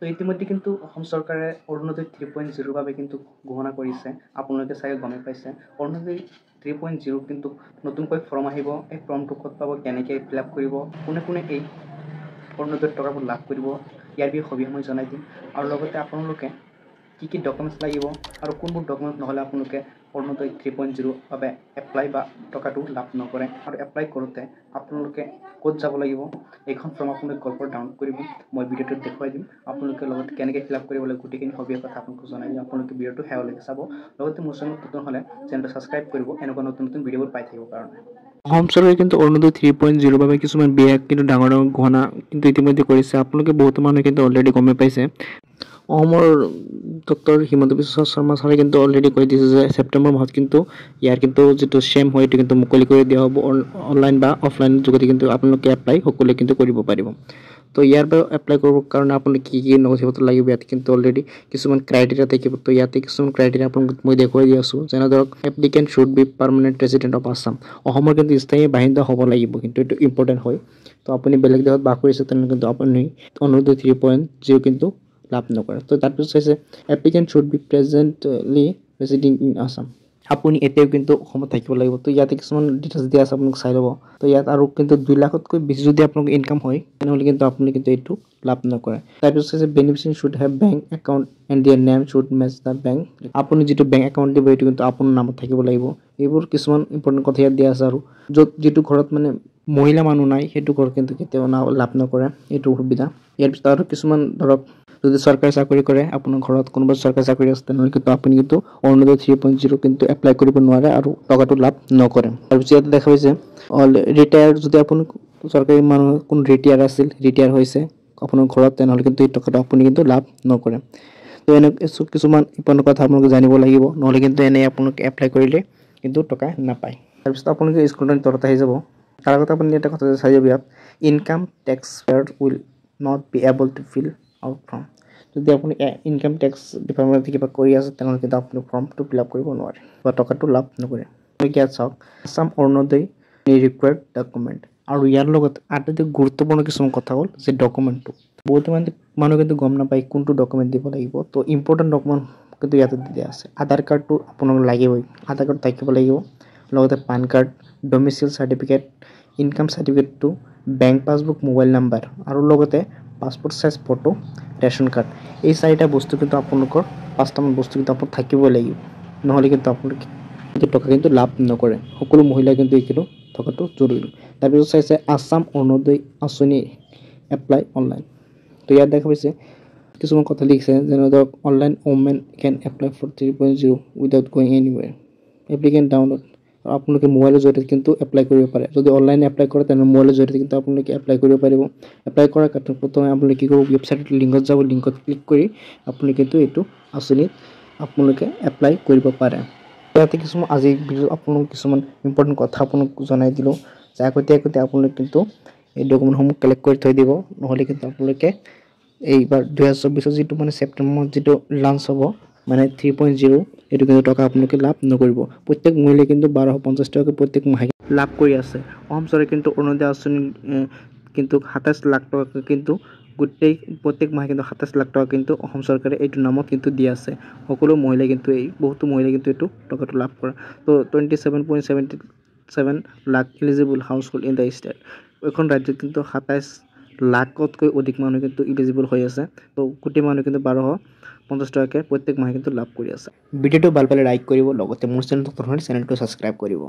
তো ইতিমধ্যে কিন্তু অসম চৰকাৰে অৰুণোদয় 3.0 বাবে কিন্তু ঘোষণা কৰিছে। আপোনালোকে চাগে গমেই পাইছে। অৰুণোদয় 3.0 কিন্তু নতুনকৈ ফৰ্ম আহিব। এই ফৰ্মটো ক'ত পাব, কেনেকৈ ফিল আপ কৰিব, কোনে কোনে এই অৰুণোদয়ৰ টকাবোৰ লাভ কৰিব, ইয়াৰ বিষয়ে সবিশেষ মই জনাই দিম। আৰু লগতে আপোনালোকে কি ডকুমেণ্টছ লাগিব আৰু কোনবোৰ ডকুমেণ্ট নহ'লে আপোনালোকে অৰুণোদয় 3.0 বাবে এপ্লাই বা টকাটো লাভ নকৰে। আৰু এপ্লাই কৰোঁতে আপোনালোকে ক'ত যাব লাগিব, এইখন ফৰ্ম আপোনালোকে ক'ৰ পৰা ডাউনলোড কৰিব, মই ভিডিঅ'টোত দেখুৱাই দিম। আপোনালোকে লগতে কেনেকৈ ফিল আপ কৰিব লাগে গোটেইখিনি সবিশেষ কথা আপোনালোকক জনাই দিম। আপোনালোকে ভিডিঅ'টো শেষলৈকে চাব। লগতে মোৰ চেনেল নতুন হ'লে চেনেলটো ছাবস্ক্ৰাইব কৰিব, এনেকুৱা নতুন নতুন ভিডিঅ'বোৰ পাই থাকিবৰ কাৰণে। অসম চৰকাৰে কিন্তু অৰুণোদয় 3.0 বাবে কিছুমান বিয়া কিন্তু ডাঙৰ ডাঙৰ ঘোষণা কিন্তু ইতিমধ্যে কৰিছে। আপোনালোকে বহুতো মানুহে কিন্তু অলৰেডি গমেই পাইছে। অসমৰ ডক্টৰ হিমন্ত বিশ্ব শৰ্মা ছাৰে কিন্তু অলৰেডি কৈ দিছে যে ছেপ্টেম্বৰ মাহত কিন্তু ইয়াৰ কিন্তু যিটো চেম হয় এইটো কিন্তু মুকলি কৰি দিয়া হ'ব। অনলাইন বা অফলাইনৰ যোগেদি কিন্তু আপোনালোকে এপ্লাই সকলোৱে কিন্তু কৰিব পাৰিব। তো ইয়াৰ পৰা এপ্লাই কৰিবৰ কাৰণে আপোনালোকে কি নথিপত্ৰ লাগিব, ইয়াত কিন্তু অলৰেডি কিছুমান ক্ৰাইটেৰিয়া থাকিব। তো ইয়াতে কিছুমান ক্ৰাইটেৰিয়া আপোনালোকক মই দেখুৱাই দি আছোঁ। যেনে ধৰক applicant should B permanent resident of Assam. অসমৰ কিন্তু স্থায়ী বাসিন্দা হ'ব লাগিব, কিন্তু এইটো ইম্পৰ্টেণ্ট হয়। তো আপুনি বেলেগ দেশত বাস কৰিছে তেনেহ'লে কিন্তু আপুনি অৰুণোদয় 3.0 কিন্তু লাভ নকৰে। তো তাৰপিছত চাইছে applicant should be presently residing in Assam. আপুনি এতিয়াও কিন্তু অসমত থাকিব লাগিব। তো ইয়াতে কিছুমান ডিটেইলছ দিয়া আছে, আপোনালোক চাই ল'ব। তো ইয়াত আৰু কিন্তু 2 লাখতকৈ বেছি যদি আপোনালোকৰ ইনকাম হয় তেনেহ'লে কিন্তু আপুনি কিন্তু এইটো লাভ নকৰে। তাৰপিছত চাইছে beneficiary should have bank account and their name should match the bank. আপুনি যিটো বেংক একাউণ্ট দিব এইটো কিন্তু আপোনাৰ নামত থাকিব লাগিব। এইবোৰ কিছুমান ইম্পৰ্টেণ্ট কথা ইয়াত দিয়া আছে। আৰু যিটো ঘৰত মানে মহিলা মানুহ নাই সেইটো ঘৰ কিন্তু কেতিয়াও লাভ নকৰে, এইটো সুবিধা। ইয়াৰ পিছত আৰু কিছুমান ধৰক যদি চৰকাৰী চাকৰি কৰে, আপোনাৰ ঘৰত কোনোবা চৰকাৰী চাকৰি আছে তেনেহ'লে কিন্তু আপুনি কিন্তু অৰুণোদয় 3.0 কিন্তু এপ্লাই কৰিব নোৱাৰে আৰু টকাটো লাভ নকৰে। তাৰপিছত ইয়াতে দেখা পাইছে ৰিটায়াৰ, যদি আপুনি চৰকাৰী মানুহ কোন ৰিটায়াৰ আছিল, ৰিটায়াৰ হৈছে আপোনাৰ ঘৰত, তেনেহ'লে কিন্তু এই টকাটো আপুনি কিন্তু লাভ নকৰে। তো এনেকুৱা কিছুমান ইম্পৰ্টেণ্ট কথা আপোনালোকে জানিব লাগিব, নহ'লে কিন্তু এনেই আপোনালোকে এপ্লাই কৰিলে কিন্তু টকা নাপায়। তাৰপিছত আপোনালোকে স্ক্ৰীনৰ তলত আহি যাব। তাৰ আগতে আপুনি এটা কথা চাই যাব, ইয়াত income tax payer will not be able to fill out form. যদি আপুনি ইনকাম টেক্স ডিপাৰ্টমেণ্টত কিবা কৰি আছে তেনেহ'লে কিন্তু আপুনি ফৰ্মটো ফিল আপ কৰিব নোৱাৰে বা টকাটো লাভ নকৰে। ইয়াত চাওক আছাম অৰুণোদয় ৰিকুৱাৰ্ড ডকুমেণ্ট। আৰু ইয়াৰ লগত আটাইতকৈ গুৰুত্বপূৰ্ণ কিছুমান কথা হ'ল যে ডকুমেণ্টটো। বহুতো মানুহ কিন্তু গম নাপায় কোনটো ডকুমেণ্ট দিব লাগিব। তো ইম্পৰ্টেণ্ট ডকুমেণ্ট কিন্তু ইয়াতে দিয়া আছে। আধাৰ কাৰ্ডটো আপোনাক লাগিবই, আধাৰ কাৰ্ড থাকিব লাগিব। লগতে PAN card, domicile certificate, income চাৰ্টিফিকেটটো, বেংক পাছবুক, মোবাইল নাম্বাৰ আৰু লগতে passport size photo, ration card. এই 4টা বস্তু কিন্তু আপোনালোকৰ 5টামান বস্তু কিন্তু আপোনাৰ থাকিবই লাগিব, নহ'লে কিন্তু আপোনালোকে টকা কিন্তু লাভ নকৰে। সকলো মহিলাই কিন্তু এইটো থকাটো জৰুৰী। তাৰপিছত চাইছে আছাম অৰুণোদয় আঁচনি এপ্লাই অনলাইন। তো ইয়াত দেখা পাইছে কিছুমান কথা লিখিছে, যেনে ধৰক online women can apply for 3.0 without going anywhere. Applicant download. আৰু আপোনালোকে মোবাইলৰ জৰিয়তে কিন্তু এপ্লাই কৰিব পাৰে। যদি অনলাইন এপ্লাই কৰে তেনেহ'লে মোবাইলৰ জৰিয়তে কিন্তু আপোনালোকে এপ্লাই কৰিব পাৰিব। এপ্লাই কৰাৰ ক্ষেত্ৰত প্ৰথমে আপোনালোকে কি কৰিব, ৱেবছাইটৰ লিংকত যাব, লিংকত ক্লিক কৰি আপুনি কিন্তু এইটো আঁচনিত আপোনালোকে এপ্লাই কৰিব পাৰে। ইয়াতে কিছুমান আজি ভিডিঅ'ত আপোনালোক কিছুমান ইম্পৰ্টেণ্ট কথা আপোনাক জনাই দিলোঁ যে আগতীয়াকৈ আপোনালোকে কিন্তু এই ডকুমেণ্টসমূহ কালেক্ট কৰি থৈ দিব, নহ'লে কিন্তু আপোনালোকে এইবাৰ 2024 যিটো মানে ছেপ্টেম্বৰ মাহত যিটো লঞ্চ হ'ব মানে 3.0, এইটো কিন্তু টকা আপোনালোকে লাভ নকৰিব। প্ৰত্যেক মহিলাই কিন্তু 1250 টকাকৈ প্ৰত্যেক মাহে লাভ কৰি আছে। অসম চৰকাৰে কিন্তু অৰুণোদয় আঁচনি কিন্তু 27 লাখ টকা কিন্তু প্ৰত্যেক মাহে কিন্তু 27 লাখ টকা কিন্তু অসম চৰকাৰে এইটো নামত কিন্তু দি আছে। সকলো মহিলাই কিন্তু বহুতো মহিলাই কিন্তু এইটো টকাটো লাভ কৰে। তো 27.77 lakh eligible house hold in the state. এখন ৰাজ্যত কিন্তু 27 লাখতকৈ অধিক মানুহ কিন্তু ইলিজিবল হৈ আছে। তো গোটেই মানুহ কিন্তু 1250 টকাকৈ প্ৰত্যেক মাহে কিন্তু লাভ কৰি আছে। ভিডিঅ'টো ভাল পালে লাইক কৰিব, লগতে মোৰ চেনেলটো ছাবস্ক্ৰাইব কৰিব।